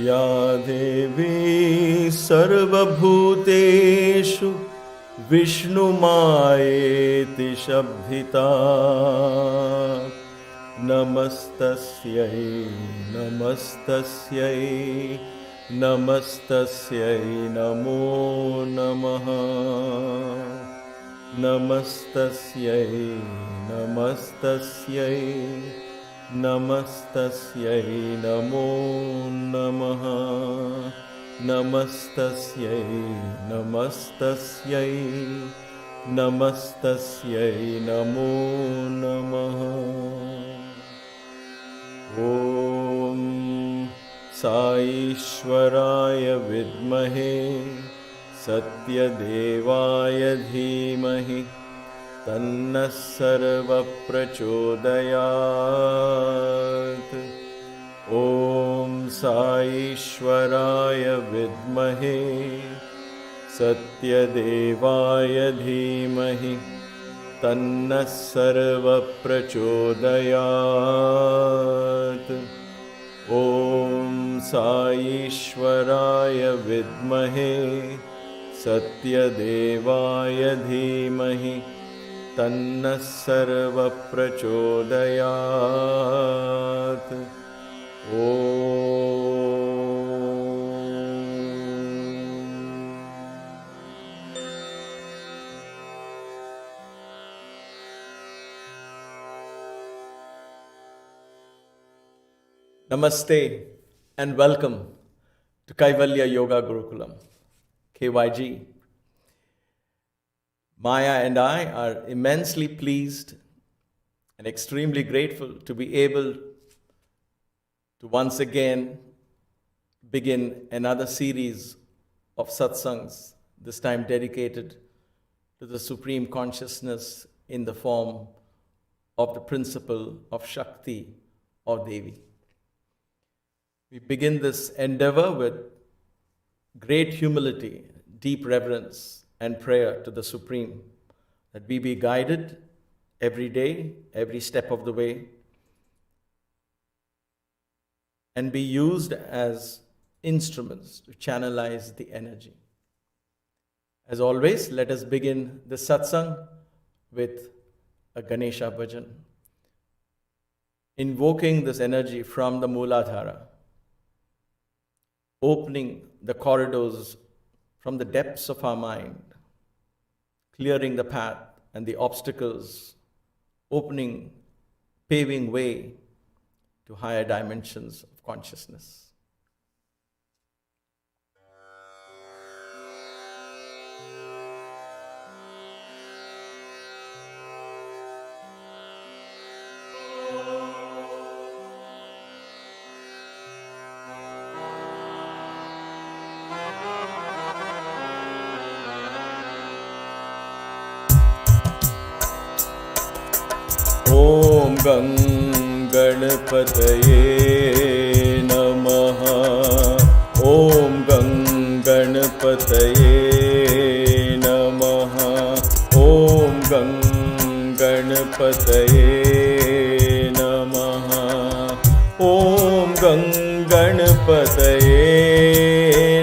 या देवी सर्वभूतेषु विष्णुमायेति शब्दिता नमस्तस्यै नमस्तस्यै नमस्तस्यै नमो नमः नमस्तस्यै नमस्तस्यै नमस्तस्यै नमो नमः नमस्तस्यै नमस्तस्यै नमस्तस्यै नमो नमः ॐ साईश्वराय विद्महे सत्यदेवाय धीमहि तन्नः सर्वप्रचोदयात् ॐ साईश्वराय विद्महे सत्यदेवाय धीमहि तन्नः सर्वप्रचोदयात् ॐ साईश्वराय विद्महे सत्यदेवाय धीमहि तन्नः सर्वप्रचोदयात् Namaste and welcome to Kaivalya Yoga Gurukulam, KYG. Maya and I are immensely pleased and extremely grateful to be able to once again begin another series of satsangs, this time dedicated to the Supreme Consciousness in the form of the principle of Shakti or Devi. We begin this endeavor with great humility, deep reverence, and prayer to the Supreme, that we be guided every day, every step of the way, and be used as instruments to channelize the energy. As always, let us begin the satsang with a Ganesha bhajan, invoking this energy from the Mooladhara, opening the corridors from the depths of our mind, clearing the path and the obstacles, paving way to higher dimensions of consciousness. ॐ गणपतये नमः ॐ गणपतये नमः ॐ गणपतये नमः ॐ गणपतये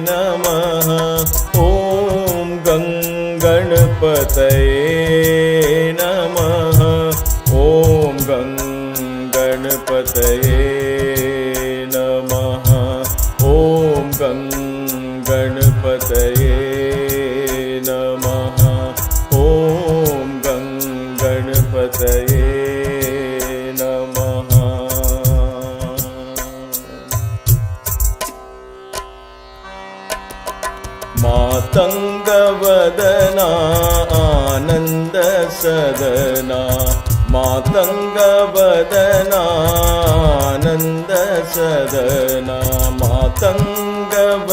नमः ॐ गणपतये नमः ॐ गणपतये नमः ॐ गणपतये नमः ॐ गणपतये नमः मातङ्गवदना आनन्द सदना मातङ्गवदना आनन्द सदना मातङ्गवदना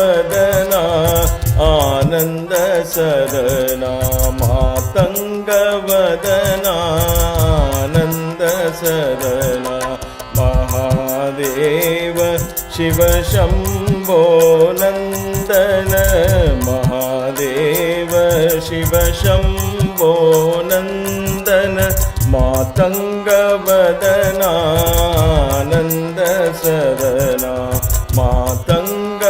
आनन्द सदना मातङ्गवदना आनन्द सदना महादेव शिव शम्भो नन्दन महादेव शिव शम्भो नन्दन मातङ्गवदना आनन्द सदना मातङ्ग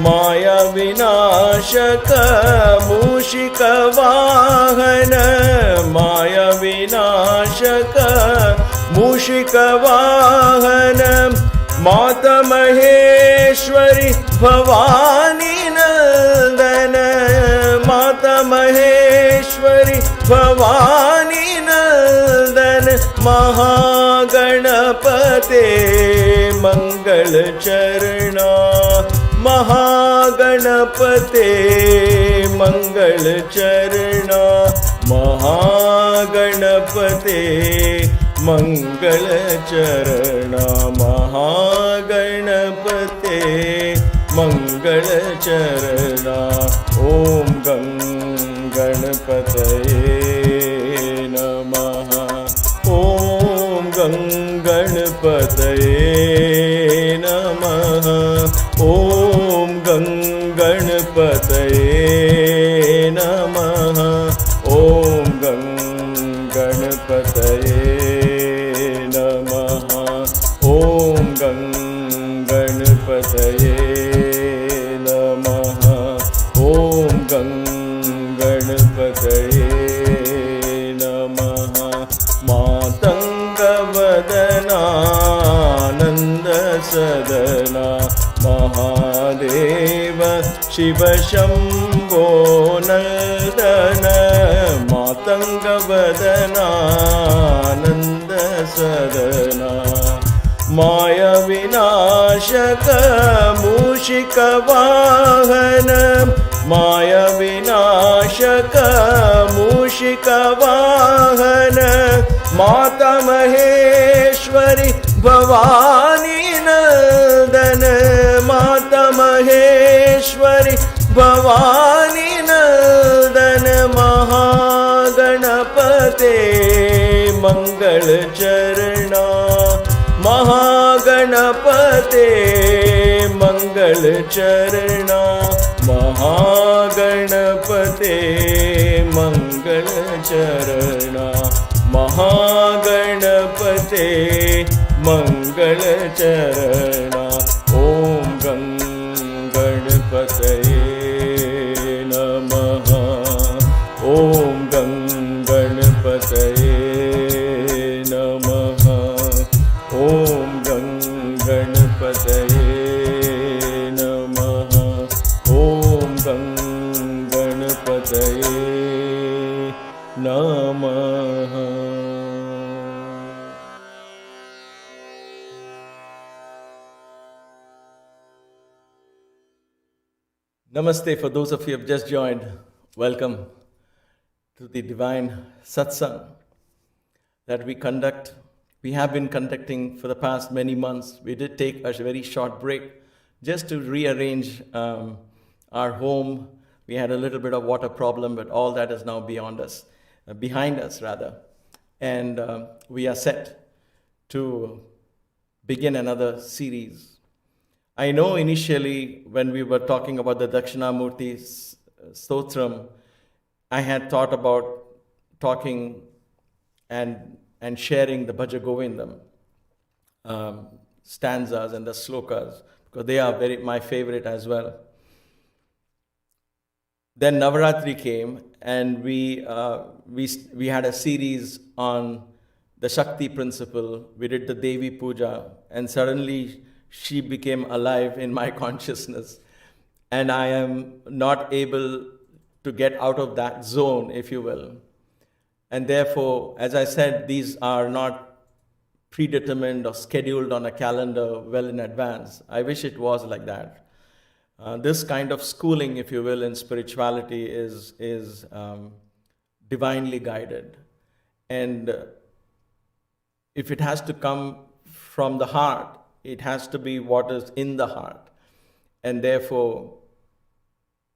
माया विनाशक मूषिक वाहन माया विनाशक मूषिक वाहन माता महेश्वरी भवानी नंदन माता महेश्वरी भवानी नंदन महागणपते मंगल चरणा महागणपते मंगल चरणा महागणपते मंगल चरणा महागणपते मंगल चरणा ओम गणपतये नमः ओम गणपतये नमः ओम गणपतये नमः ओम गणपतये नमः ओम गणपतये नमः ओम गणपतये नमः मातंगवदनानंद सदना महादेव शिव शंभो नंदन मातंगवदनानंद सदना माया विनाशक मूषिक वाहन माया विनाशक मूषिक वाहन माता महेश्वरी भवानी नंदन माता महेश्वरी भवानी नंदन महागणपते मंगल चरणा महागणपते मंगल चरणा महागणपते मंगल चरणा महागणपते मंगल चरणा ओम गणपतये नमः ओम गणपतये नमः ओम गणपतये नमः ओम गणपतये नमः Namaste for those of you who have just joined. Welcome to the divine Satsang that we conduct. We have been conducting for the past many months. We did take a very short break just to rearrange our home. We had a little bit of water problem, but all that is now behind us, and we are set to begin another series. I know initially when we were talking about the Dakshinamurti Stotram, I had thought about talking and sharing the Bhaja Govindam stanzas and the slokas, because they are my favorite as well. Then Navaratri came, and we had a series on the Shakti principle. We did the Devi Puja, and suddenly she became alive in my consciousness, and I am not able to get out of that zone, if you will. And therefore, as I said, these are not predetermined or scheduled on a calendar well in advance. I wish it was like that. This kind of schooling, if you will, in spirituality is divinely guided. And if it has to come from the heart, it has to be what is in the heart. And therefore,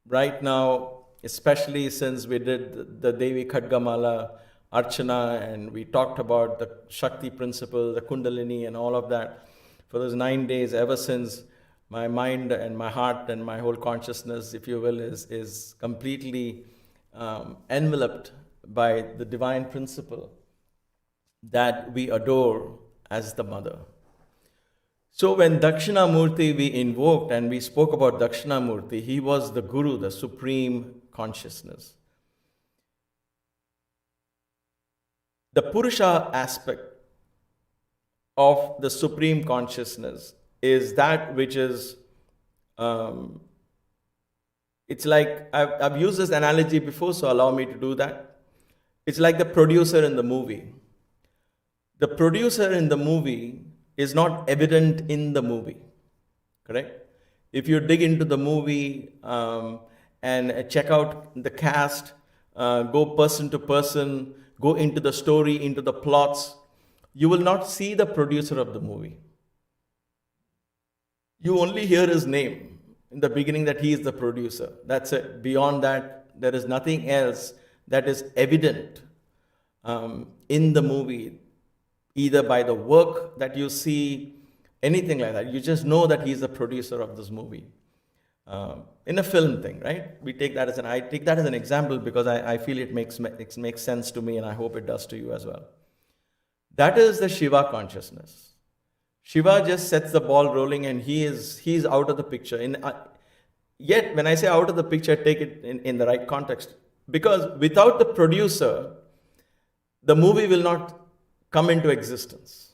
right now, especially since we did the Devi Khadgamala Archana, and we talked about the Shakti principle, the Kundalini and all of that, for those 9 days, ever since, my mind and my heart and my whole consciousness, if you will, is completely enveloped by the divine principle that we adore as the mother. So when Dakshinamurti we invoked and we spoke about Dakshinamurti, he was the Guru, the supreme consciousness. The Purusha aspect of the supreme consciousness is that which is, it's like, I've used this analogy before, so allow me to do that. It's like the producer in the movie. The producer in the movie is not evident in the movie, correct? If you dig into the movie and check out the cast, go person to person, go into the story, into the plots, you will not see the producer of the movie. You only hear his name in the beginning, that he is the producer. That's it. Beyond that, there is nothing else that is evident in the movie, either by the work that you see, anything like that. You just know that he's the producer of this movie. In a film thing, right? I take that as an example because I feel it makes sense to me, and I hope it does to you as well. That is the Shiva consciousness. Shiva just sets the ball rolling, and he's out of the picture. Yet, when I say out of the picture, take it in the right context. Because without the producer, the movie will not come into existence.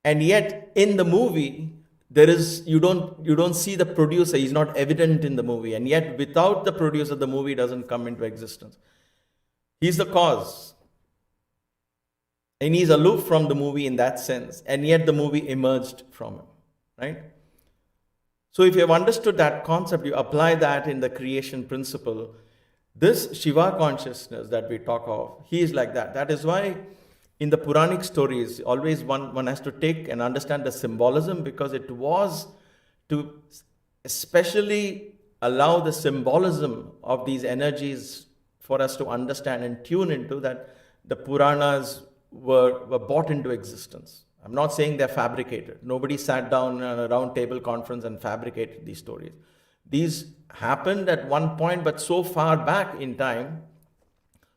And yet, in the movie, you don't see the producer. He's not evident in the movie. And yet, without the producer, the movie doesn't come into existence. He's the cause. And he's aloof from the movie in that sense. And yet the movie emerged from him, right? So if you have understood that concept, you apply that in the creation principle. This Shiva consciousness that we talk of, he is like that. That is why in the Puranic stories, always one has to take and understand the symbolism, because it was to especially allow the symbolism of these energies for us to understand and tune into that. The Puranas were brought into existence. I'm not saying they're fabricated. Nobody sat down on a round table conference and fabricated these stories. These happened at one point, but so far back in time,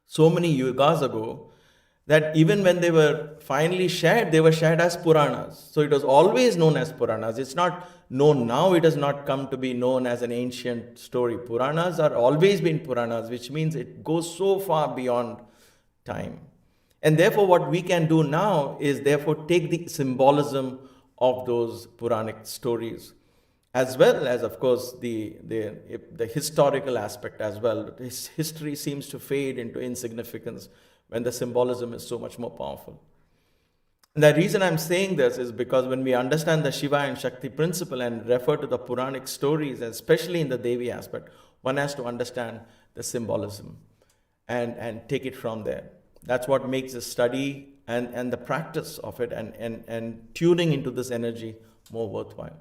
so many yugas ago, that even when they were finally shared, they were shared as Puranas. So it was always known as Puranas. It's not known now. It has not come to be known as an ancient story. Puranas are always been Puranas, which means it goes so far beyond time. And therefore, what we can do now is therefore take the symbolism of those Puranic stories, as well as, of course, the historical aspect as well. This history seems to fade into insignificance when the symbolism is so much more powerful. And the reason I'm saying this is because when we understand the Shiva and Shakti principle and refer to the Puranic stories, especially in the Devi aspect, one has to understand the symbolism and take it from there. That's what makes the study and the practice of it and tuning into this energy more worthwhile.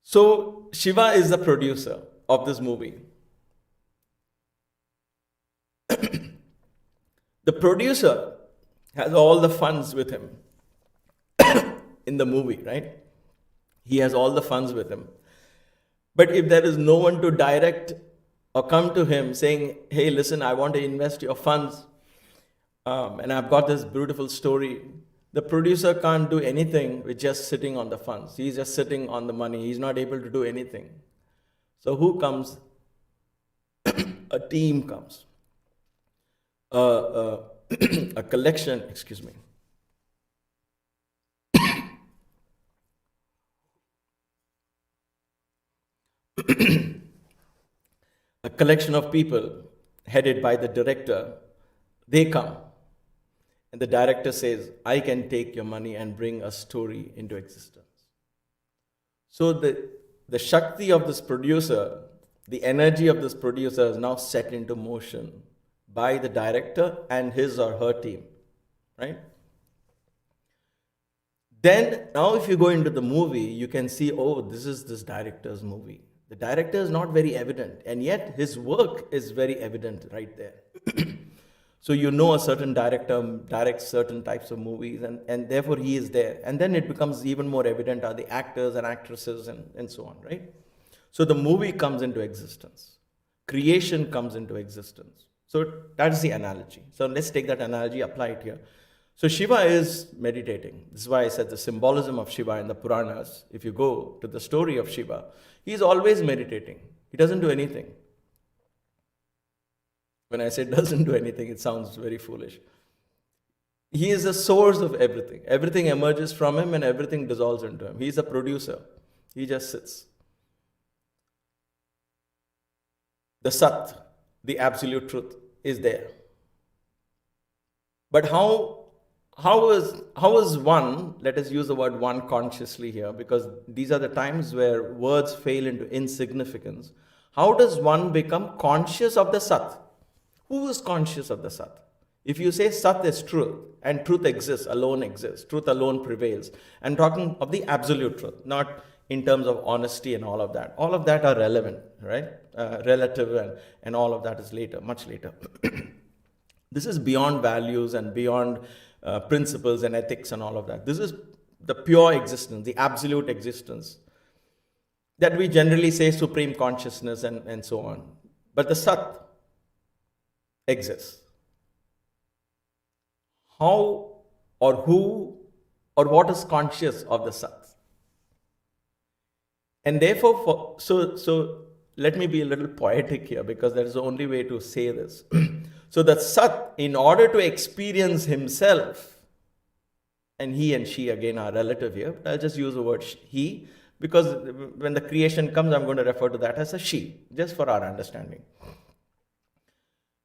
So Shiva is the producer of this movie. The producer has all the funds with him in the movie, right? He has all the funds with him. But if there is no one to direct or come to him saying, hey, listen, I want to invest your funds, and I've got this beautiful story, the producer can't do anything with just sitting on the funds. He's just sitting on the money. He's not able to do anything. So who comes? A team comes. A collection, excuse me. A collection of people headed by the director, they come. And the director says, I can take your money and bring a story into existence. So the Shakti of this producer, the energy of this producer is now set into motion by the director and his or her team, right? Then, now if you go into the movie, you can see, oh, this is this director's movie. The director is not very evident, and yet his work is very evident right there. So you know a certain director directs certain types of movies, and therefore he is there. And then it becomes even more evident are the actors and actresses and so on, right? So the movie comes into existence. Creation comes into existence. So that's the analogy. So let's take that analogy, apply it here. So Shiva is meditating. This is why I said the symbolism of Shiva in the Puranas. If you go to the story of Shiva, he is always meditating. He doesn't do anything. When I say doesn't do anything, it sounds very foolish. He is the source of everything. Everything emerges from him and everything dissolves into him. He is a producer. He just sits. The Sat, the absolute truth, is there. But how is one, let us use the word one consciously here, because these are the times where words fail into insignificance. How does one become conscious of the Sat? Who is conscious of the Sat? If you say Sat is truth, and truth exists, truth alone prevails, I'm talking of the absolute truth, not in terms of honesty and all of that. All of that are relevant, right? Relative and all of that is later, much later. This is beyond values and beyond principles and ethics and all of that. This is the pure existence, the absolute existence that we generally say supreme consciousness and so on. But the Sat exists. How or who or what is conscious of the Sat? And therefore, so let me be a little poetic here, because that is the only way to say this. So the Sat, in order to experience himself, and he and she again are relative here, but I'll just use the word he, because when the creation comes, I'm going to refer to that as a she, just for our understanding.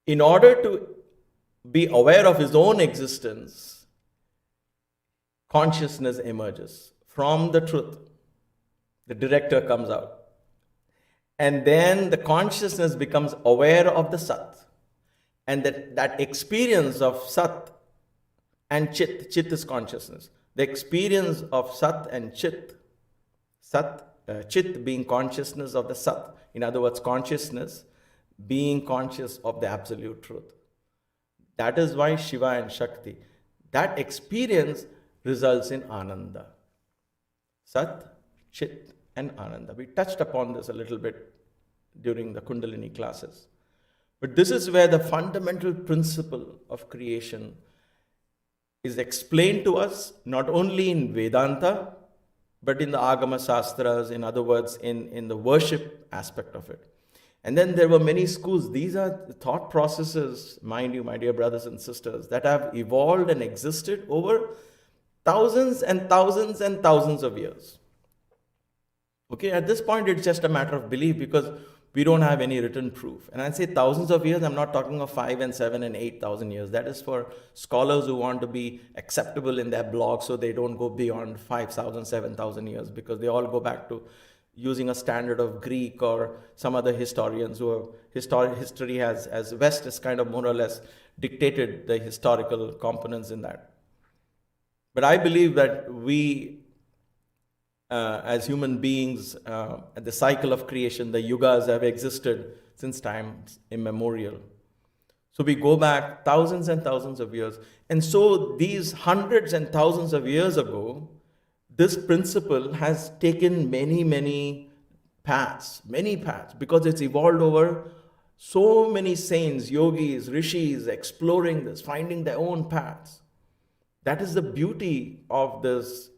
In order to be aware of his own existence, consciousness emerges from the truth. The director comes out. And then the consciousness becomes aware of the Sat. And that experience of Sat and Chit is consciousness. The experience of Sat and Chit being consciousness of the Sat. In other words, consciousness being conscious of the absolute truth. That is why Shiva and Shakti. That experience results in Ananda. Sat, Chit, and Ananda. We touched upon this a little bit during the Kundalini classes. But this is where the fundamental principle of creation is explained to us, not only in Vedanta, but in the Agama Shastras, in other words, in the worship aspect of it. And then there were many schools. These are thought processes, mind you, my dear brothers and sisters, that have evolved and existed over thousands and thousands and thousands of years. Okay, at this point, it's just a matter of belief, because we don't have any written proof. And I say thousands of years, I'm not talking of 5 and 7 and 8,000 years. That is for scholars who want to be acceptable in their blog, so they don't go beyond 5,000, 7,000 years, because they all go back to using a standard of Greek or some other historians who have history as West has kind of more or less dictated the historical components in that. But I believe that we, as human beings, the cycle of creation, the yugas have existed since times immemorial. So we go back thousands and thousands of years. And so these hundreds and thousands of years ago, this principle has taken many paths, because it's evolved over so many saints, yogis, rishis, exploring this, finding their own paths. That is the beauty of this.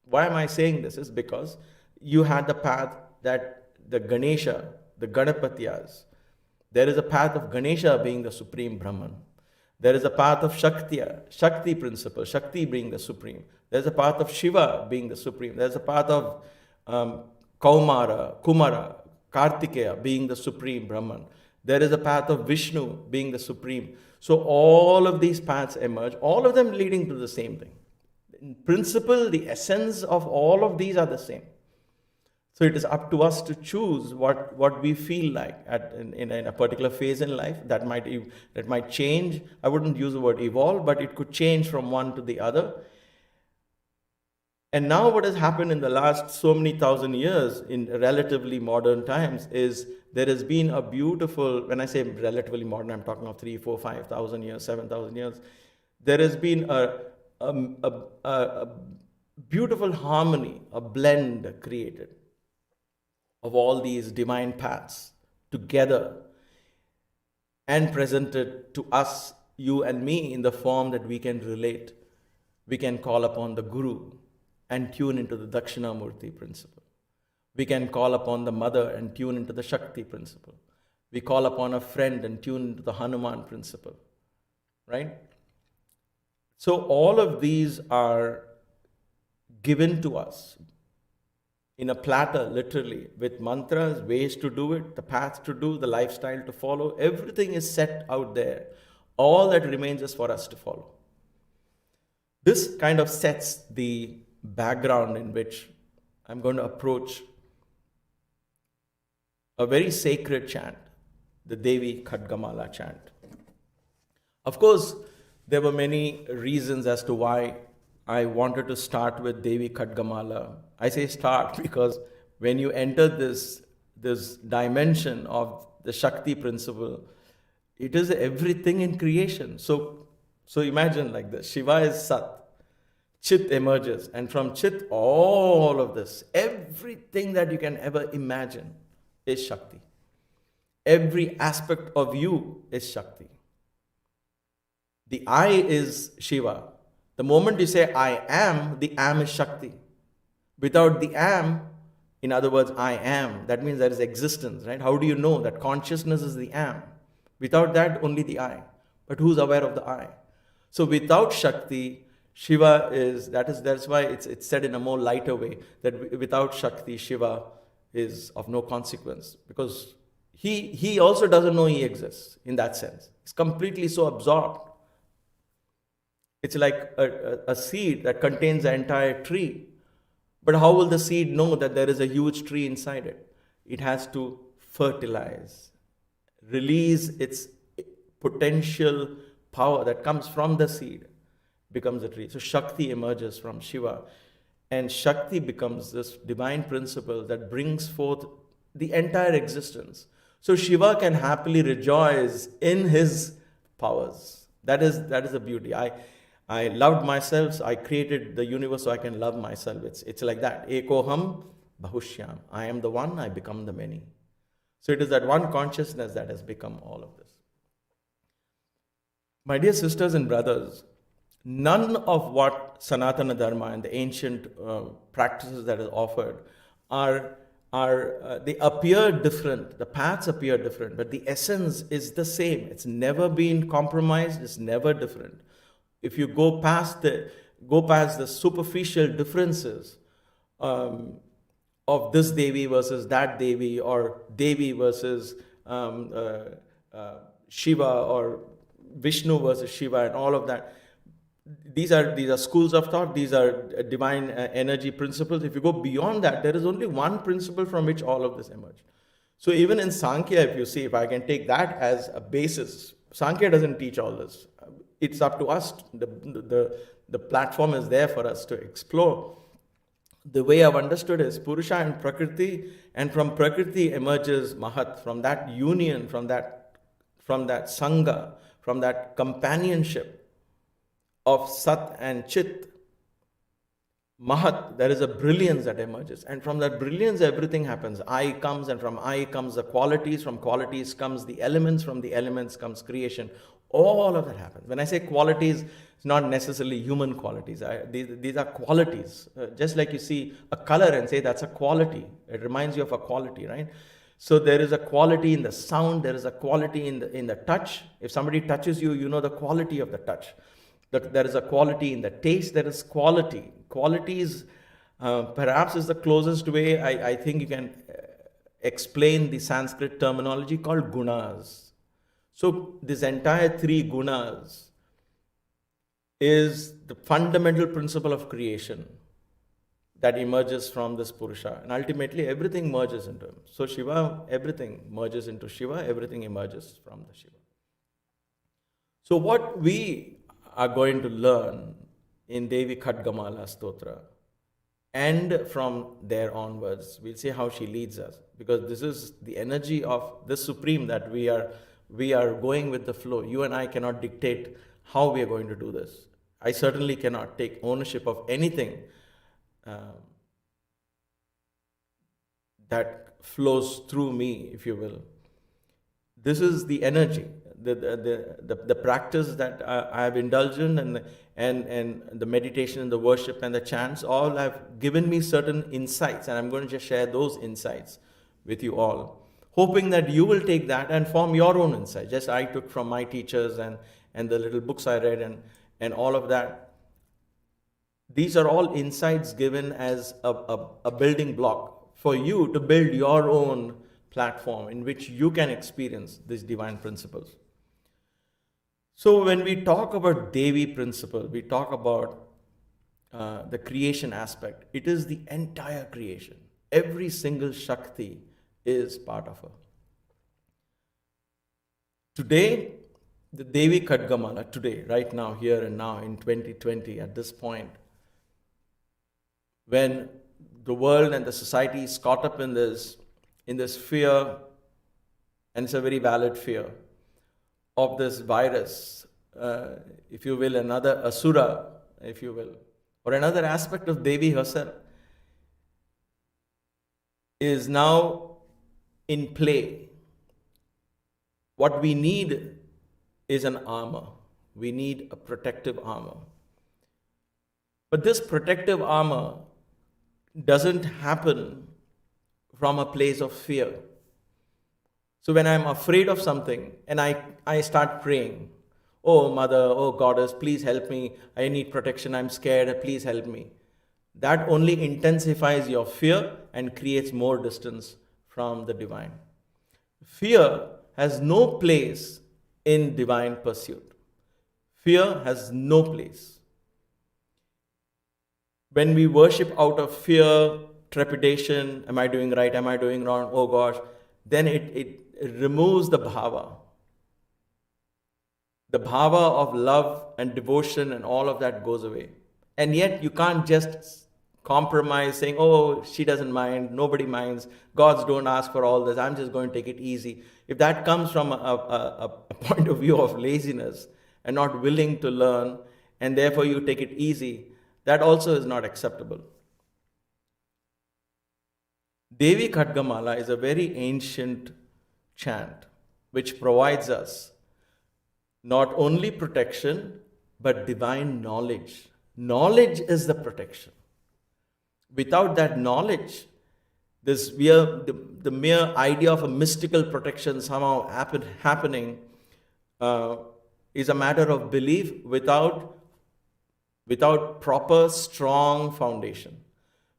Why am I saying this? Is because you had the path that the Ganesha, the Ganapatyas, there is a path of Ganesha being the supreme Brahman. There is a path of Shakti principle, Shakti being the supreme. There's a path of Shiva being the supreme. There's a path of Kumara, Kartikeya being the supreme Brahman. There is a path of Vishnu being the supreme. So all of these paths emerge, all of them leading to the same thing. In principle, the essence of all of these are the same. So it is up to us to choose what we feel like in a particular phase in life. That might change. I wouldn't use the word evolve, but it could change from one to the other. And now what has happened in the last so many thousand years in relatively modern times is there has been a beautiful, when I say relatively modern, I'm talking of 3, 4, 5,000 years, 7,000 years. There has been a beautiful harmony, a blend created of all these divine paths together and presented to us, you and me, in the form that we can relate. We can call upon the Guru and tune into the Dakshinamurti principle. We can call upon the mother and tune into the Shakti principle. We call upon a friend and tune into the Hanuman principle, right? So all of these are given to us in a platter, literally, with mantras, ways to do it, the path to do, the lifestyle to follow. Everything is set out there. All that remains is for us to follow. This kind of sets the background in which I'm going to approach a very sacred chant, the Devi Khadgamala chant. Of course, there were many reasons as to why I wanted to start with Devi Khadgamala. I say start because when you enter this dimension of the Shakti principle, it is everything in creation. So imagine like this, Shiva is Sat, Chit emerges, and from Chit, all of this, everything that you can ever imagine is Shakti. Every aspect of you is Shakti. The I is Shiva. The moment you say I am, the am is Shakti. Without the am, in other words, I am, that means there is existence, right? How do you know that consciousness is the am? Without that, only the I. But who's aware of the I? So without Shakti, Shiva is, that's why it's said in a more lighter way, that without Shakti, Shiva is of no consequence. Because he also doesn't know he exists in that sense. He's completely so absorbed. It's like a seed that contains the entire tree. But how will the seed know that there is a huge tree inside it? It has to fertilize, release its potential power that comes from the seed, becomes a tree. So Shakti emerges from Shiva. And Shakti becomes this divine principle that brings forth the entire existence. So Shiva can happily rejoice in his powers. That is the beauty. I loved myself, so I created the universe so I can love myself. It's like that. Ekoham bahushyam. I am the one, I become the many. So it is that one consciousness that has become all of this. My dear sisters and brothers, none of what Sanatana Dharma and the ancient practices that is offered they appear different. The paths appear different, but the essence is the same. It's never been compromised. It's never different. If you go past the superficial differences of this Devi versus that Devi, or Devi versus Shiva, or Vishnu versus Shiva, and all of that, these are schools of thought. These are divine energy principles. If you go beyond that, there is only one principle from which all of this emerged. So even in Sankhya, if you see, if I can take that as a basis, Sankhya doesn't teach all this. It's up to us. The platform is there for us to explore. The way I've understood is Purusha and Prakriti, and from Prakriti emerges Mahat. From that union, from that Sangha, from that companionship of Sat and Chit, Mahat, there is a brilliance that emerges. And from that brilliance, everything happens. I comes, and from I comes the qualities. From qualities comes the elements. From the elements comes creation. All of that happens. When I say qualities, it's not necessarily human qualities. These are qualities. Just like you see a color and say that's a quality. It reminds you of a quality, right? So there is a quality in the sound. There is a quality in the touch. If somebody touches you, you know the quality of the touch. There is a quality in the taste. There is quality. Qualities perhaps is the closest way I think you can explain the Sanskrit terminology called gunas. So this entire three gunas is the fundamental principle of creation that emerges from this Purusha. And ultimately everything merges into him. So Shiva, everything merges into Shiva, everything emerges from the Shiva. So what we are going to learn in Devi Khadgamala Stotra, and from there onwards, we'll see how she leads us. Because this is the energy of the Supreme that we are going with the flow. You and I cannot dictate how we are going to do this. I certainly cannot take ownership of anything that flows through me, if you will. This is the energy. the practice that I have indulged in, and the meditation and the worship and the chants all have given me certain insights, and I'm going to just share those insights with you all, hoping that you will take that and form your own insight. Just I took from my teachers and the little books I read and all of that. These are all insights given as a building block for you to build your own platform in which you can experience these divine principles. So when we talk about Devi principle, we talk about the creation aspect. It is the entire creation. Every single Shakti is part of her. Today, the Devi Khadgamala, today, right now, here and now, in 2020, at this point, when the world and the society is caught up in this fear, and it's a very valid fear, of this virus, if you will, another asura, if you will, or another aspect of Devi herself, is now in play. What we need is an armor. We need a protective armor. But this protective armor doesn't happen from a place of fear. So when I'm afraid of something and I start praying, oh Mother, oh Goddess, please help me, I need protection, I'm scared, please help me. That only intensifies your fear and creates more distance from the divine. Fear has no place in divine pursuit. Fear has no place. When we worship out of fear, trepidation, am I doing right, am I doing wrong, oh gosh, then it removes the bhava. The bhava of love and devotion and all of that goes away. And yet you can't just compromise saying, oh, she doesn't mind, nobody minds, gods don't ask for all this, I'm just going to take it easy. If that comes from a point of view of laziness and not willing to learn, and therefore you take it easy, that also is not acceptable. Devi Khadgamala is a very ancient chant which provides us not only protection but divine knowledge. Knowledge is the protection. Without that knowledge, the mere idea of a mystical protection somehow happening is a matter of belief without proper strong foundation.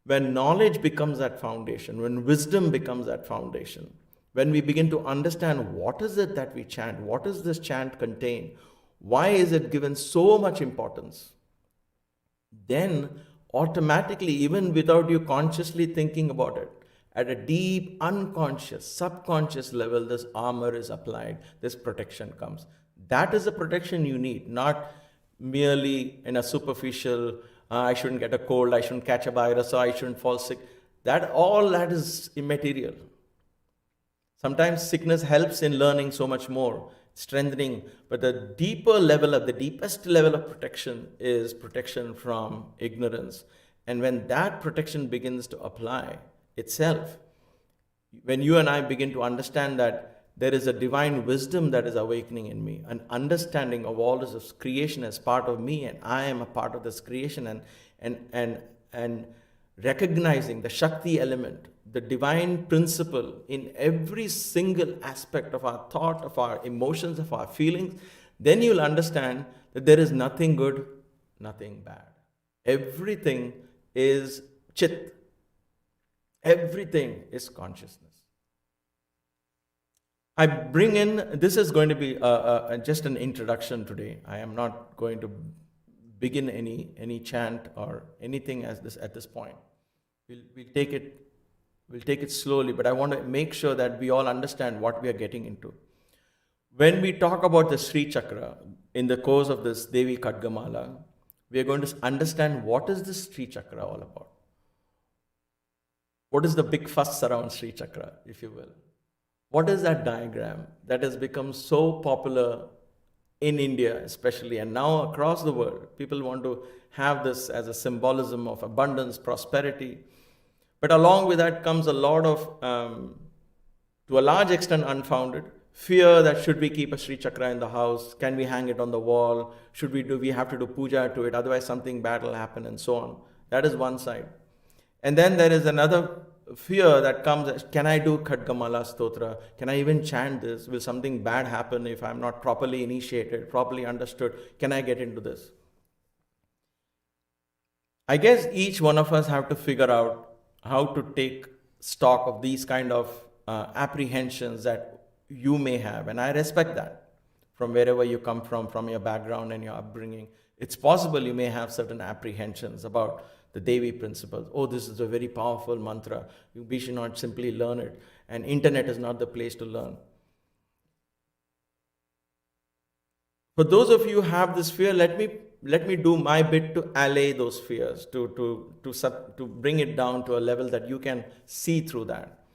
When knowledge becomes that foundation, when wisdom becomes that foundation, when we begin to understand what is it that we chant, what does this chant contain, why is it given so much importance, then automatically, even without you consciously thinking about it, at a deep, unconscious, subconscious level, this armor is applied, this protection comes. That is the protection you need, not merely in a superficial, I shouldn't get a cold, I shouldn't catch a virus, or I shouldn't fall sick. All that is immaterial. Sometimes sickness helps in learning so much more, strengthening, but the deepest level of protection is protection from ignorance. And when that protection begins to apply itself, when you and I begin to understand that there is a divine wisdom that is awakening in me, an understanding of all this creation as part of me, and I am a part of this creation, and recognizing the Shakti element, the divine principle in every single aspect of our thought, of our emotions, of our feelings, then you'll understand that there is nothing good, nothing bad. Everything is chit. Everything is consciousness. I bring in, this is going to be just an introduction today. I am not going to begin any chant or anything at this point. We'll take it slowly, but I want to make sure that we all understand what we are getting into. When we talk about the Sri Chakra in the course of this Devi Khadgamala, we are going to understand what is this Sri Chakra all about. What is the big fuss around Sri Chakra, if you will? What is that diagram that has become so popular in India especially, and now across the world? People want to have this as a symbolism of abundance, prosperity. But along with that comes a lot of, to a large extent, unfounded fear that should we keep a Sri Chakra in the house? Can we hang it on the wall? Do we have to do puja to it? Otherwise something bad will happen and so on. That is one side. And then there is another fear that comes, can I do Khadgamala Stotra? Can I even chant this? Will something bad happen if I'm not properly initiated, properly understood? Can I get into this? I guess each one of us have to figure out how to take stock of these kind of apprehensions that you may have. And I respect that from wherever you come from your background and your upbringing. It's possible you may have certain apprehensions about the Devi principles. Oh, this is a very powerful mantra. We should not simply learn it. And internet is not the place to learn. For those of you who have this fear, let me do my bit to allay those fears, to bring it down to a level that you can see through that.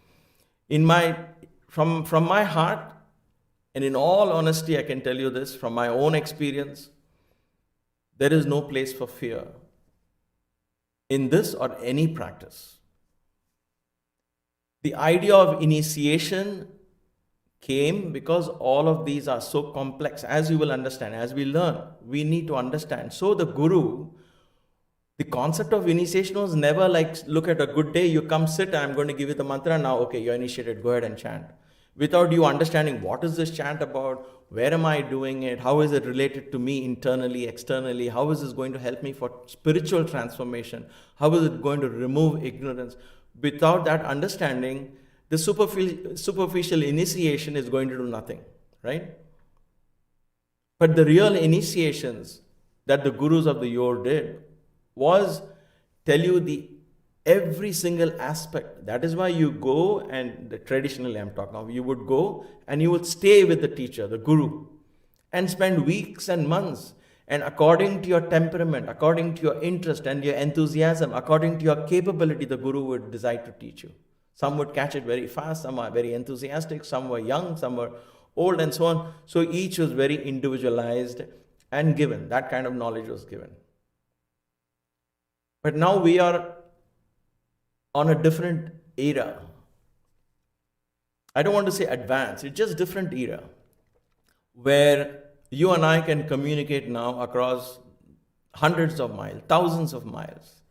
From my heart, and in all honesty, I can tell you this, from my own experience, there is no place for fear in this or any practice. The idea of initiation came because all of these are so complex. As you will understand, as we learn, we need to understand. So the Guru, the concept of initiation was never like, look at a good day, you come sit, I'm going to give you the mantra, now okay, you're initiated, go ahead and chant. Without you understanding what is this chant about, where am I doing it, how is it related to me internally, externally, how is this going to help me for spiritual transformation, how is it going to remove ignorance. Without that understanding, the superficial initiation is going to do nothing, right? But the real initiations that the gurus of the yore did was tell you every single aspect. That is why you go, and traditionally I'm talking of, you would go and you would stay with the teacher, the guru, and spend weeks and months. And according to your temperament, according to your interest and your enthusiasm, according to your capability, the guru would decide to teach you. Some would catch it very fast, some are very enthusiastic, some were young, some were old, and so on. So each was very individualized and given. That kind of knowledge was given. But now we are on a different era. I don't want to say advanced, it's just different era, where you and I can communicate now across hundreds of miles, thousands of miles,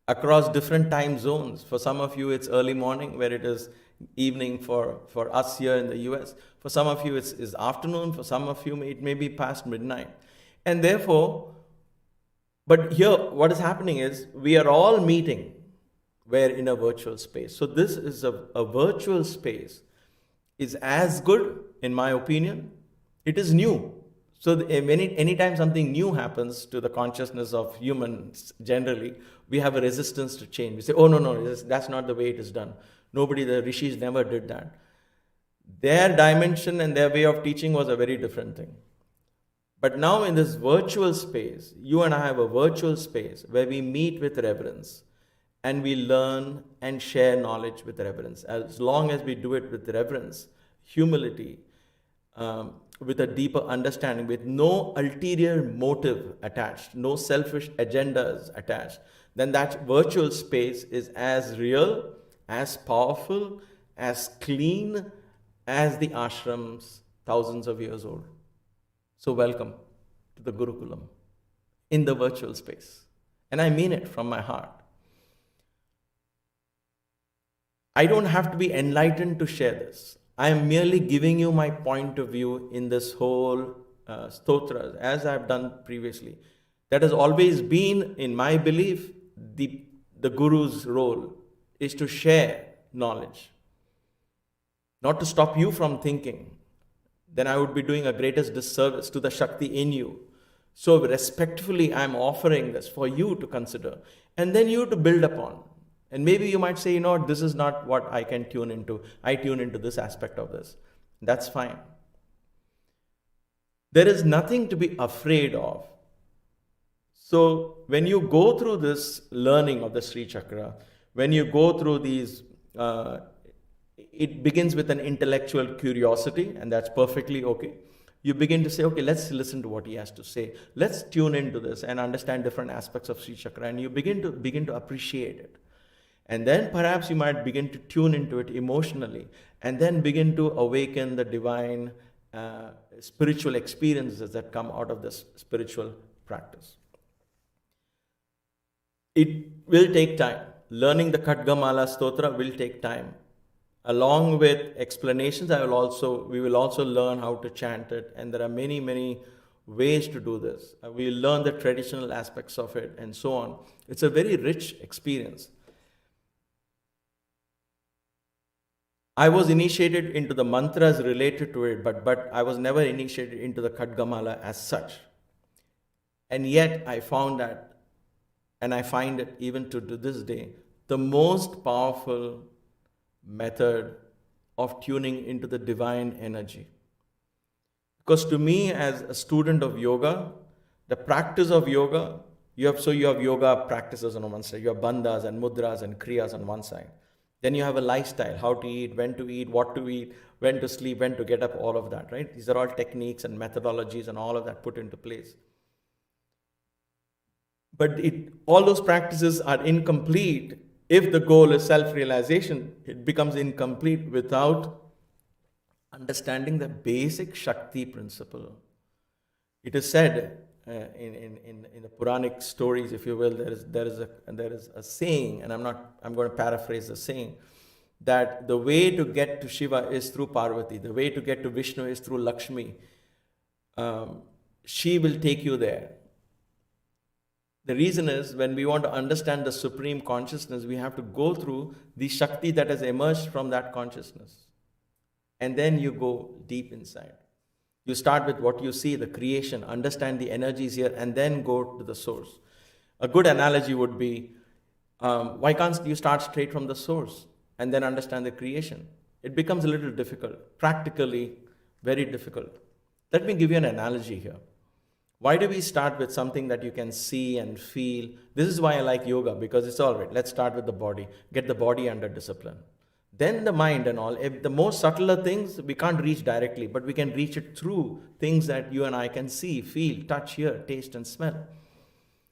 across different time zones. For some of you, it's early morning, where it is evening for us here in the US. For some of you, it's afternoon. For some of you, it may be past midnight. And therefore, but here, what is happening is, we are all meeting. We're in a virtual space. So this is a virtual space is as good, in my opinion. It is new. So anytime something new happens to the consciousness of humans generally, we have a resistance to change. We say, oh, no, that's not the way it is done. The rishis never did that. Their dimension and their way of teaching was a very different thing. But now in this virtual space, you and I have a virtual space where we meet with reverence. And we learn and share knowledge with reverence. As long as we do it with reverence, humility, with a deeper understanding, with no ulterior motive attached, no selfish agendas attached, then that virtual space is as real, as powerful, as clean as the ashrams thousands of years old. So welcome to the Gurukulam in the virtual space. And I mean it from my heart. I don't have to be enlightened to share this. I am merely giving you my point of view in this whole stotras, as I've done previously. That has always been, in my belief, the Guru's role is to share knowledge, not to stop you from thinking. Then I would be doing a greatest disservice to the Shakti in you. So respectfully, I'm offering this for you to consider, and then you to build upon. And maybe you might say, this is not what I can tune into. I tune into this aspect of this. That's fine. There is nothing to be afraid of. So when you go through this learning of the Sri Chakra, when you go through these, it begins with an intellectual curiosity, and that's perfectly okay. You begin to say, okay, let's listen to what he has to say. Let's tune into this and understand different aspects of Sri Chakra, and you begin to appreciate it. And then perhaps you might begin to tune into it emotionally and then begin to awaken the divine spiritual experiences that come out of this spiritual practice. It will take time. Learning the Khadgamala Stotra will take time. Along with explanations, we will also learn how to chant it, and there are many, many ways to do this. We'll learn the traditional aspects of it and so on. It's a very rich experience. I was initiated into the mantras related to it, but I was never initiated into the Khadgamala as such. And yet I found that, and I find it even to this day, the most powerful method of tuning into the divine energy. Because to me, as a student of yoga, the practice of yoga, you have yoga practices on one side, you have bandhas and mudras and kriyas on one side. Then you have a lifestyle, how to eat, when to eat, what to eat, when to sleep, when to get up, all of that, right? These are all techniques and methodologies and all of that put into place. But all those practices are incomplete if the goal is self-realization. It becomes incomplete without understanding the basic Shakti principle. It is said in the Puranic stories, if you will, there is a saying, and I'm going to paraphrase the saying, that the way to get to Shiva is through Parvati, the way to get to Vishnu is through Lakshmi. She will take you there. The reason is, when we want to understand the supreme consciousness, we have to go through the Shakti that has emerged from that consciousness. And then you go deep inside. You start with what you see, the creation, understand the energies here, and then go to the source. A good analogy would be, why can't you start straight from the source and then understand the creation? It becomes a little difficult, practically very difficult. Let me give you an analogy here. Why do we start with something that you can see and feel? This is why I like yoga, because it's all right. Let's start with the body. Get the body under discipline. Then the mind and all. The most subtler things we can't reach directly, but we can reach it through things that you and I can see, feel, touch, hear, taste and smell.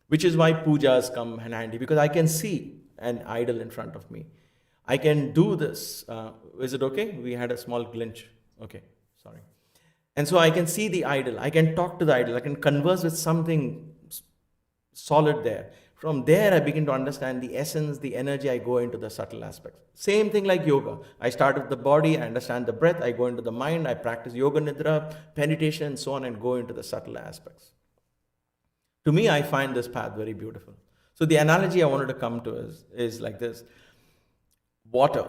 Which is why pujas come in handy, because I can see an idol in front of me. I can do this. Is it okay? We had a small glitch. Okay, sorry. And so I can see the idol, I can talk to the idol, I can converse with something solid there. From there, I begin to understand the essence, the energy, I go into the subtle aspects. Same thing like yoga. I start with the body, I understand the breath, I go into the mind, I practice yoga nidra, meditation and so on, and go into the subtle aspects. To me, I find this path very beautiful. So the analogy I wanted to come to is like this. Water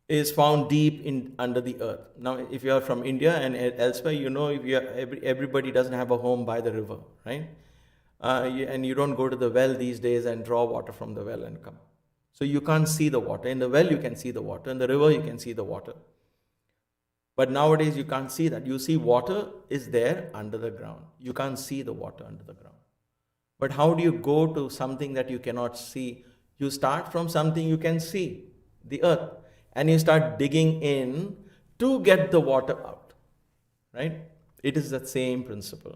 is found deep under the earth. Now, if you are from India and elsewhere, you know everybody doesn't have a home by the river, right? And you don't go to the well these days and draw water from the well and come. So you can't see the water. In the well, you can see the water. In the river, you can see the water. But nowadays, you can't see that. You see water is there under the ground. You can't see the water under the ground. But how do you go to something that you cannot see? You start from something you can see, the earth. And you start digging in to get the water out, right? It is the same principle.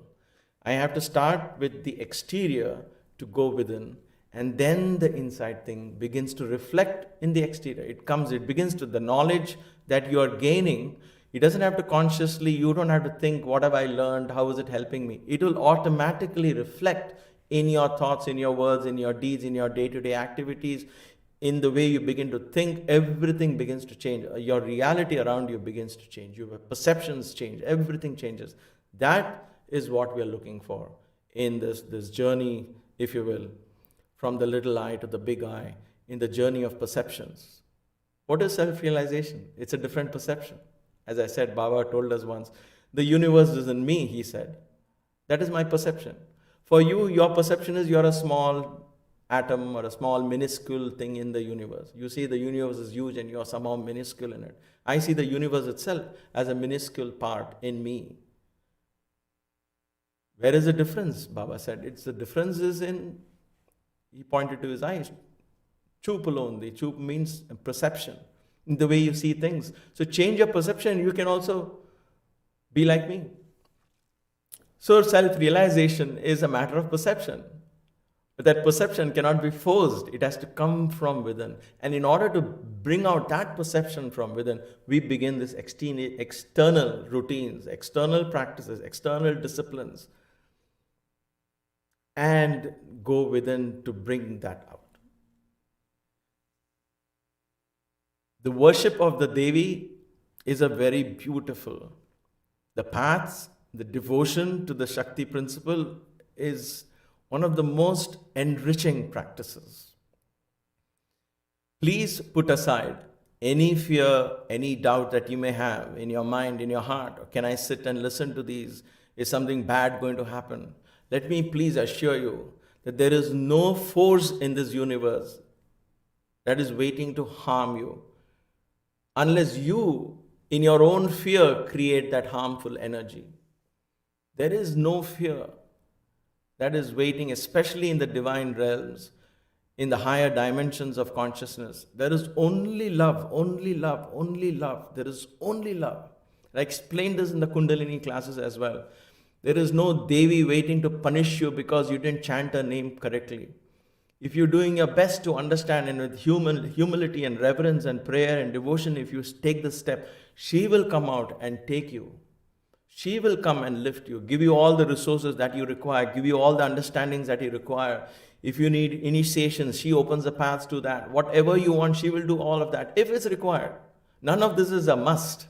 I have to start with the exterior to go within, and then the inside thing begins to reflect in the exterior. It begins to the knowledge that you are gaining. It doesn't have to consciously, you don't have to think, what have I learned? How is it helping me? It will automatically reflect in your thoughts, in your words, in your deeds, in your day-to-day activities. In the way you begin to think, everything begins to change. Your reality around you begins to change. Your perceptions change. Everything changes. That is what we are looking for in this journey, if you will, from the little eye to the big eye, in the journey of perceptions. What is self-realization? It's a different perception. As I said, Baba told us once, the universe is in me, he said. That is my perception. For you, your perception is you're a small atom or a small minuscule thing in the universe. You see the universe is huge and you're somehow minuscule in it. I see the universe itself as a minuscule part in me. Where is the difference? Baba said, the difference is in, he pointed to his eyes, chup alone. The chup means perception, in the way you see things. So change your perception, you can also be like me. So self-realization is a matter of perception. But that perception cannot be forced. It has to come from within. And in order to bring out that perception from within, we begin this external routines, external practices, external disciplines, and go within to bring that out. The worship of the Devi is a very beautiful. The paths, the devotion to the Shakti principle is one of the most enriching practices. Please put aside any fear, any doubt that you may have in your mind, in your heart. Or can I sit and listen to these? Is something bad going to happen? Let me please assure you that there is no force in this universe that is waiting to harm you, unless you, in your own fear, create that harmful energy. There is no fear that is waiting, especially in the divine realms, in the higher dimensions of consciousness. There is only love, only love, only love. There is only love. I explained this in the Kundalini classes as well. There is no Devi waiting to punish you because you didn't chant her name correctly. If you're doing your best to understand, and with humility and reverence and prayer and devotion, if you take this step, she will come out and take you. She will come and lift you, give you all the resources that you require, give you all the understandings that you require. If you need initiations, she opens the paths to that. Whatever you want, she will do all of that, if it's required. None of this is a must.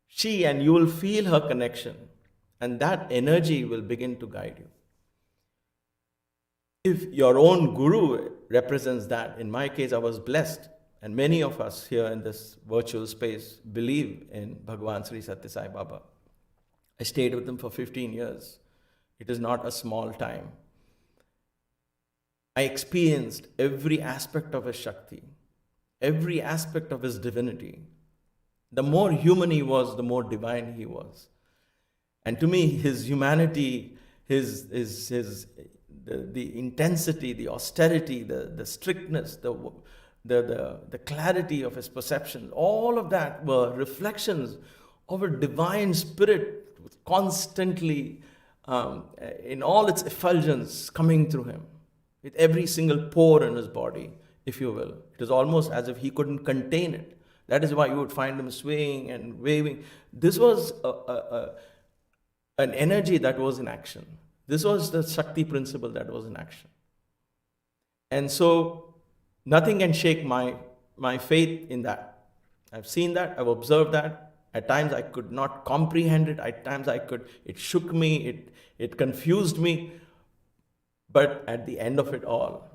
She, and you will feel her connection, and that energy will begin to guide you. If your own guru represents that, in my case, I was blessed, and many of us here in this virtual space believe in Bhagwan Sri Satya Sai Baba. I stayed with him for 15 years. It is not a small time. I experienced every aspect of his Shakti, every aspect of his divinity. The more human he was, the more divine he was. And to me, his humanity, the intensity, the austerity, the strictness, the clarity of his perception, all of that were reflections of a divine spirit constantly in all its effulgence coming through him, with every single pore in his body, if you will. It is almost as if he couldn't contain it. That is why you would find him swaying and waving. This was an energy that was in action. This was the Shakti principle that was in action. And so nothing can shake my faith in that. I've seen that, I've observed that. At times I could not comprehend it. At times it shook me, it confused me. But at the end of it all,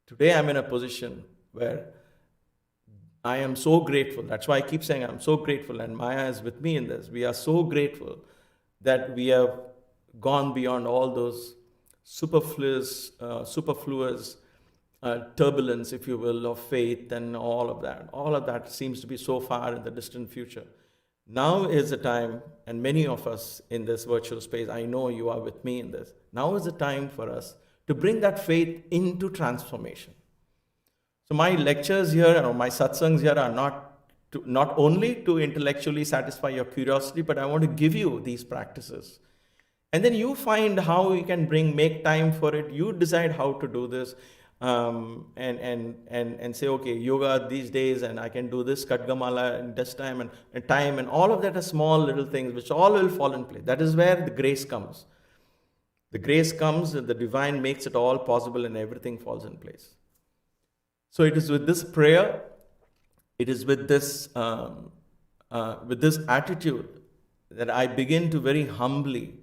today I'm in a position where I am so grateful. That's why I keep saying I'm so grateful, and Maya is with me in this. We are so grateful that we have gone beyond all those superfluous turbulence, if you will, of faith and all of that. All of that seems to be so far in the distant future. Now is the time, and many of us in this virtual space, I know you are with me in this. Now is the time for us to bring that faith into transformation. So my lectures here, or my satsangs here, are not only to intellectually satisfy your curiosity, but I want to give you these practices. And then you find how you can make time for it. You decide how to do this. And say, okay, yoga these days, and I can do this Khadgamala in this time and all of that are small little things which all will fall in place. That is where the grace comes. The grace comes, the divine makes it all possible, and everything falls in place. So it is with this prayer, it is with this attitude that I begin to very humbly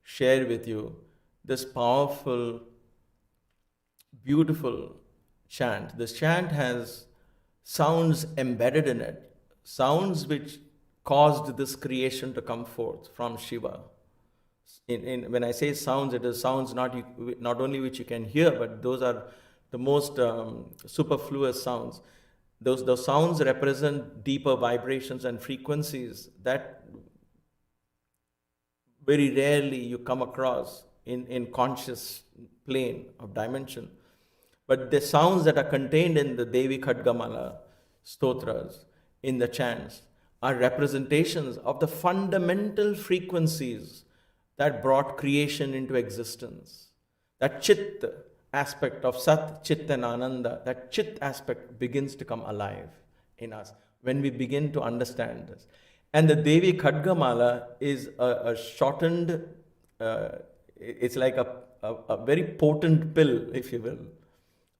share with you this powerful, beautiful chant. This chant has sounds embedded in it, sounds which caused this creation to come forth from Shiva. When I say sounds, it is sounds not only which you can hear, but those are the most superfluous sounds. Those sounds represent deeper vibrations and frequencies that very rarely you come across in conscious plane of dimension. But the sounds that are contained in the Devi Khadgamala stotras, in the chants, are representations of the fundamental frequencies that brought creation into existence. that chit aspect of Sat, Chit and Ananda, that chit aspect begins to come alive in us when we begin to understand this. And the Devi Khadgamala is a shortened, it's like a very potent pill, if you will.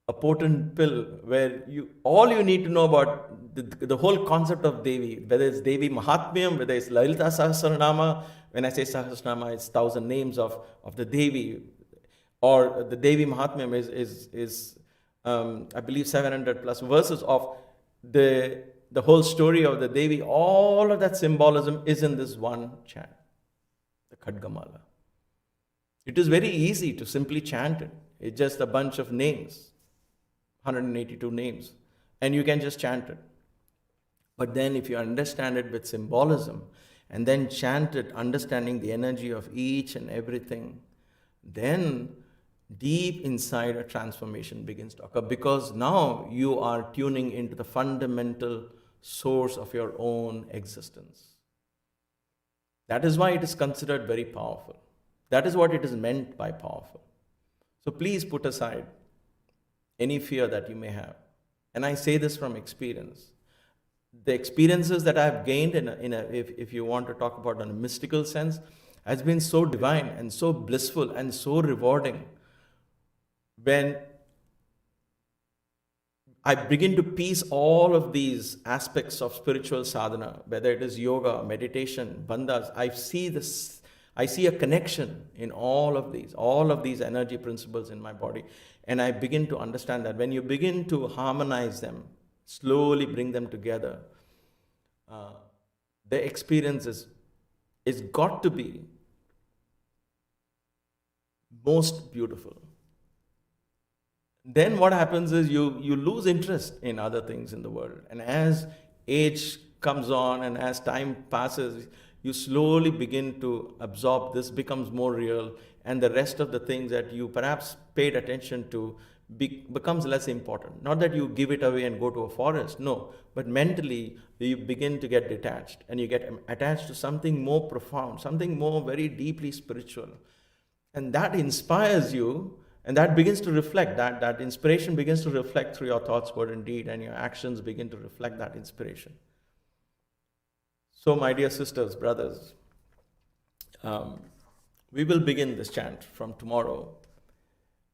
A potent pill where all you need to know about the whole concept of Devi, whether it's Devi Mahatmyam, whether it's Lalita Sahasranama. When I say Sahasranama, it's 1,000 names of the Devi, or the Devi Mahatmyam is I believe 700 plus verses of the whole story of the Devi. All of that symbolism is in this one chant, the Khadgamala. It is very easy to simply chant it. It's just a bunch of names. 182 names, and you can just chant it. But then if you understand it with symbolism and then chant it understanding the energy of each and everything, then deep inside a transformation begins to occur, because now you are tuning into the fundamental source of your own existence. That is why it is considered very powerful. That is what it is meant by powerful. So please put aside any fear that you may have. And I say this from experience. The experiences that I have gained, if you want to talk about in a mystical sense, has been so divine and so blissful and so rewarding. When I begin to piece all of these aspects of spiritual sadhana, whether it is yoga, meditation, bandhas, I see a connection in all of these energy principles in my body. And I begin to understand that when you begin to harmonize them, slowly bring them together, the experience is got to be most beautiful. Then what happens is you lose interest in other things in the world. And as age comes on and as time passes, you slowly begin to absorb this, becomes more real, and the rest of the things that you perhaps paid attention to becomes less important. Not that you give it away and go to a forest, no, but mentally you begin to get detached and you get attached to something more profound, something more very deeply spiritual. And that inspires you, and that begins to reflect, that inspiration begins to reflect through your thoughts, word and deed, and your actions begin to reflect that inspiration. So my dear sisters, brothers, we will begin this chant from tomorrow.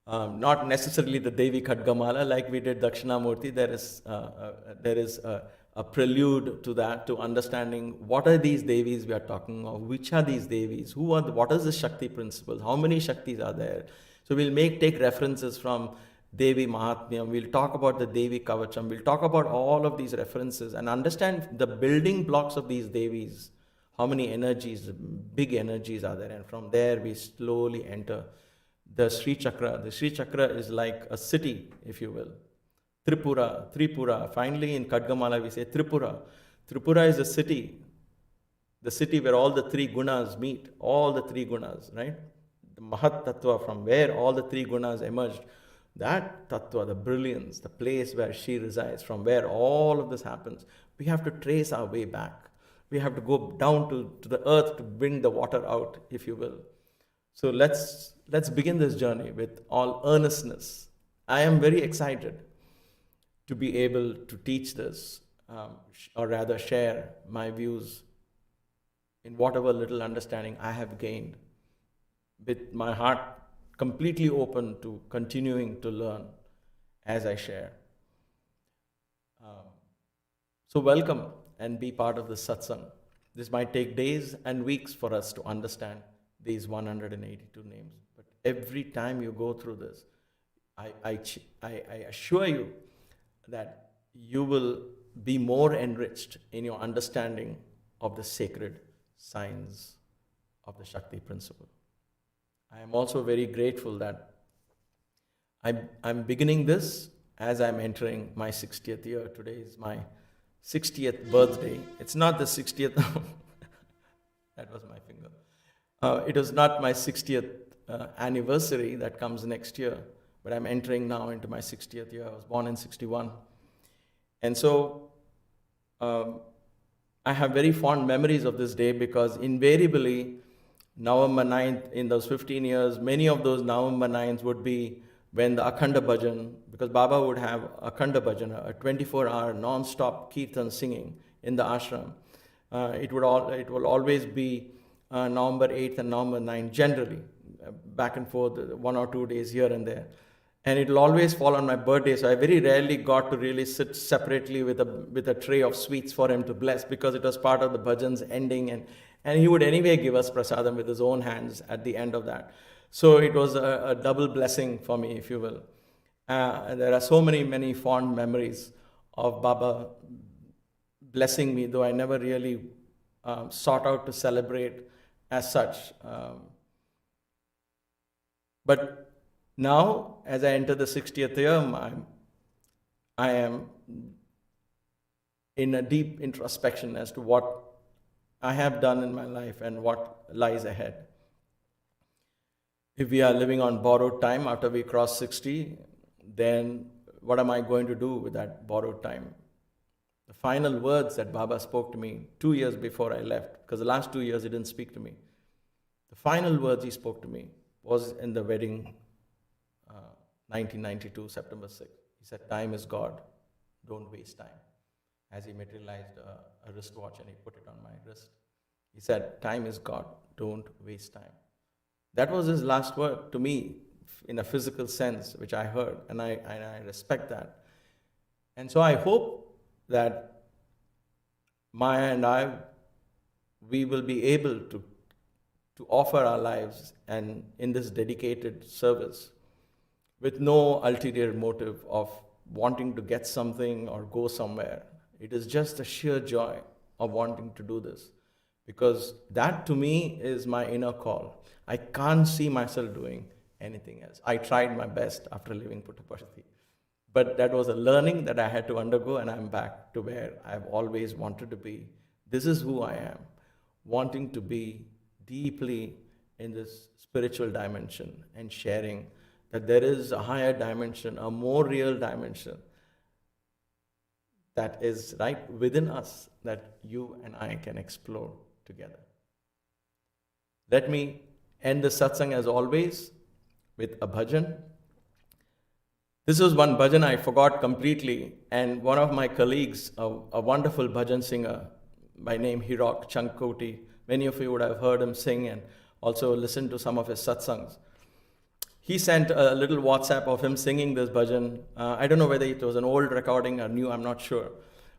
Not necessarily the Devi Khadgamala like we did Dakshinamurti. There is a prelude to that, to understanding what are these Devis we are talking of, which are these Devis, what is the Shakti principles, how many Shaktis are there. So we'll take references from Devi Mahatmyam, we'll talk about the Devi Kavacham, we'll talk about all of these references and understand the building blocks of these Devis, how many energies, big energies are there, and from there we slowly enter the Sri Chakra. The Sri Chakra is like a city, if you will. Tripura. Finally in Khadgamala we say Tripura. Tripura is a city, the city where all the three gunas meet, all the three gunas, right? The Mahat Tattva, from where all the three gunas emerged. That Tattva, the brilliance, the place where she resides, from where all of this happens, we have to trace our way back. We have to go down to the earth to bring the water out, if you will. So let's begin this journey with all earnestness. I am very excited to be able to teach this, or rather share my views in whatever little understanding I have gained, with my heart completely open to continuing to learn as I share. So welcome and be part of the satsang. This might take days and weeks for us to understand these 182 names. But every time you go through this, I assure you that you will be more enriched in your understanding of the sacred signs of the Shakti principle. I am also very grateful that I'm beginning this as I'm entering my 60th year. Today is my 60th birthday. It's not the 60th. That was my finger. It was not my 60th anniversary that comes next year, but I'm entering now into my 60th year. I was born in 61. And so I have very fond memories of this day, because invariably November 9th, in those 15 years, many of those November 9th would be when the Akhanda Bhajan, because Baba would have Akhanda Bhajan, a 24-hour non-stop kirtan singing in the ashram. It will always be November 8th and November 9th, generally, back and forth, 1 or 2 days here and there. And it will always fall on my birthday, so I very rarely got to really sit separately with a tray of sweets for him to bless, because it was part of the bhajan's ending, and he would anyway give us prasadam with his own hands at the end of that. So it was a double blessing for me, if you will. There are so many fond memories of Baba blessing me, though I never really sought out to celebrate as such. But now, as I enter the 60th year, I am in a deep introspection as to what I have done in my life and what lies ahead. If we are living on borrowed time after we cross 60, then what am I going to do with that borrowed time? The final words that Baba spoke to me 2 years before I left, because the last 2 years he didn't speak to me. The final words he spoke to me was in the wedding, 1992, September 6th. He said, "Time is God, don't waste time." As he materialized a wristwatch and he put it on my wrist. He said, "Time is God, don't waste time." That was his last word to me in a physical sense, which I heard, and I respect that. And so I hope that Maya and I, we will be able to offer our lives and in this dedicated service with no ulterior motive of wanting to get something or go somewhere. It is just the sheer joy of wanting to do this, because that to me is my inner call. I can't see myself doing anything else. I tried my best after leaving Puttaparthi, but that was a learning that I had to undergo, and I'm back to where I've always wanted to be. This is who I am, wanting to be deeply in this spiritual dimension and sharing that there is a higher dimension, a more real dimension that is right within us that you and I can explore together. Let me end the satsang as always with a bhajan. This was one bhajan I forgot completely, and one of my colleagues, a wonderful bhajan singer by name Hirok Chankoti, many of you would have heard him sing and also listened to some of his satsangs. He sent a little WhatsApp of him singing this bhajan. I don't know whether it was an old recording or new, I'm not sure.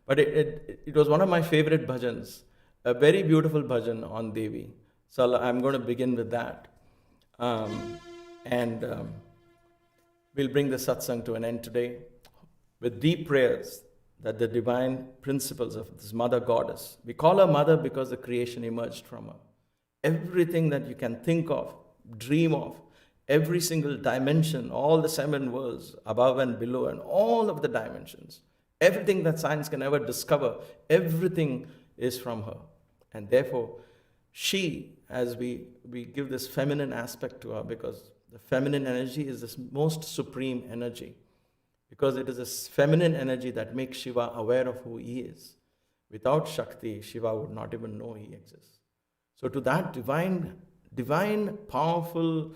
But it was one of my favorite bhajans, a very beautiful bhajan on Devi. So I'm going to begin with that. We'll bring the satsang to an end today with deep prayers that the divine principles of this mother goddess, we call her mother because the creation emerged from her. Everything that you can think of, dream of, every single dimension, all the 7 worlds, above and below, and all of the dimensions, everything that science can ever discover, everything is from her. And therefore, she, as we give this feminine aspect to her, because the feminine energy is this most supreme energy, because it is this feminine energy that makes Shiva aware of who he is. Without Shakti, Shiva would not even know he exists. So to that divine, powerful,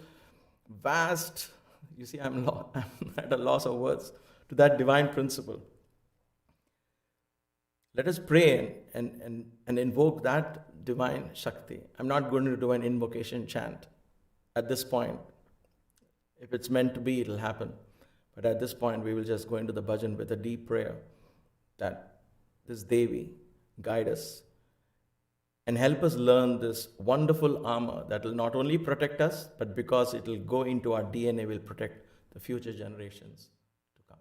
vast, you see, I'm at a loss of words, to that divine principle. Let us pray and invoke that divine Shakti. I'm not going to do an invocation chant at this point. If it's meant to be, it'll happen. But at this point, we will just go into the bhajan with a deep prayer that this Devi guide us and help us learn this wonderful armor that will not only protect us, but because it will go into our DNA, will protect the future generations to come.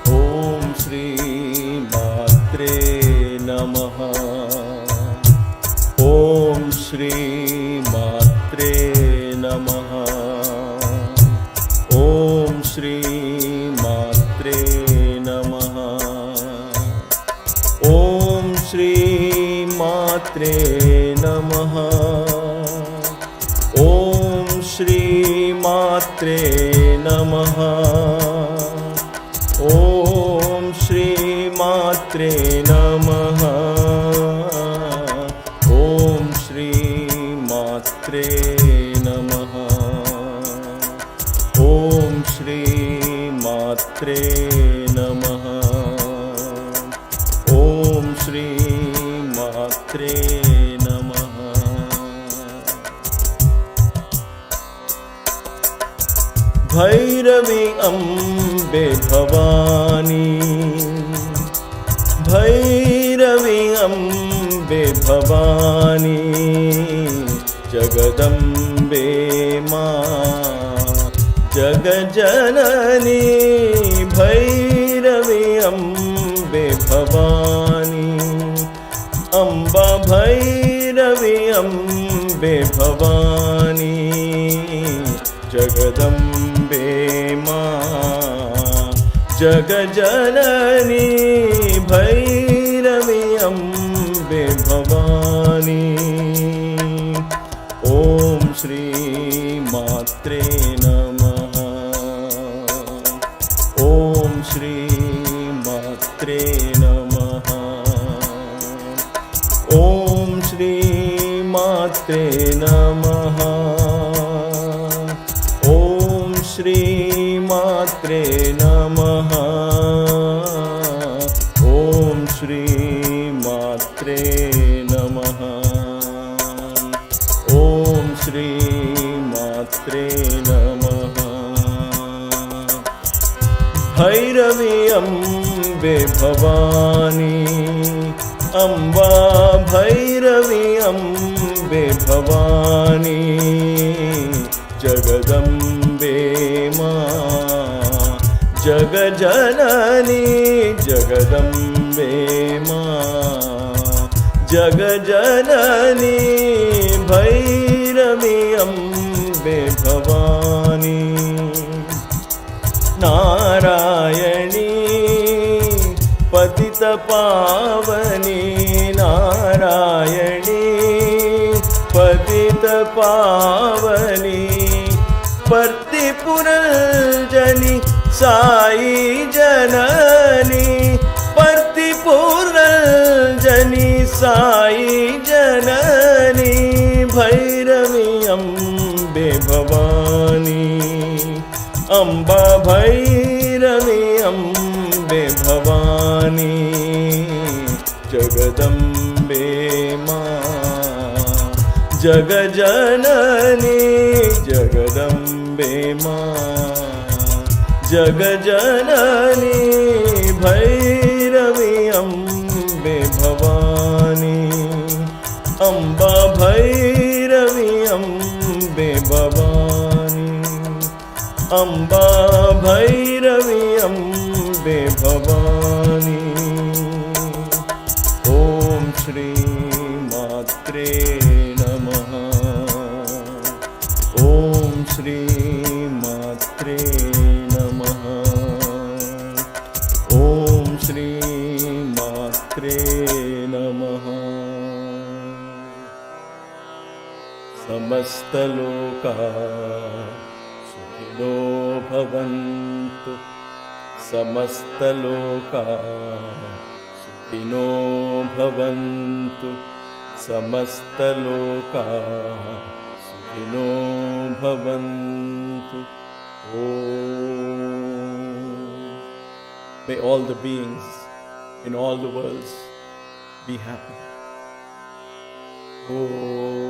Om Shri Matre Namaha. Om Shri Matre Namaha. Om Shri Matre Namaha. Om Shri मात्रे नमः। ॐ श्री मात्रे नमः। ॐ श्री मात्रे नमः। ॐ श्री मात्रे नमः। ॐ श्री मात्रे नमः। ॐ श्री मात्रे नमः। भैरवी अम्बे भवानी, भैरवी अम्बे भवानी, जगदम्बे मां जगज्जननी। भैरवी अम्बे भवानी, अम्बा भैरवी अम्बे भवानी, जगदम्बे मां जगज्जननी। भैरवी अम्बे भवानी। ॐ श्री मात्रे नमः। ॐ श्री मात्रे नमः। ॐ श्री मात्रे नमः। ॐ श्री मात्रे नमः। ॐ श्री मात्रे नमः। ॐ श्री मात्रे नमः। भैरवी अम्बे भवानी, अम्बा भैरवी अम्बे भवानी, जगदम्बे मां जगज्जननी। जगदम्बे मां जगज्जननी। भैरवी अम्बे भवानी। नारायणी पतित पावनी, नारायणी पतित पावनी, पर्तिपुरंजनी साई जननी। पर्तिपुरंजनी साई जननी। भैरवी अम्बे भवानी, अम्बा भैरवी अम्बे भवानी, जगदम्बे मां जगज्जननी। जगदम्बे मां जगज्जननी। भैरवी अम्बे भवानी, अम्बा भैरवी अम्बे भवानी, अम्बा भैरवी अम्बे भवानी। ॐ श्री मात्रे नमः। ॐ श्री मात्रे नमः। ॐ श्री मात्रे नमः। समस्तलोका सुखिनो भवन्तु, समस्तलोका सुखिनो भवन्तु, समस्तलोका सुखिनो भवन्तु। May all the beings in all the worlds be happy. Om.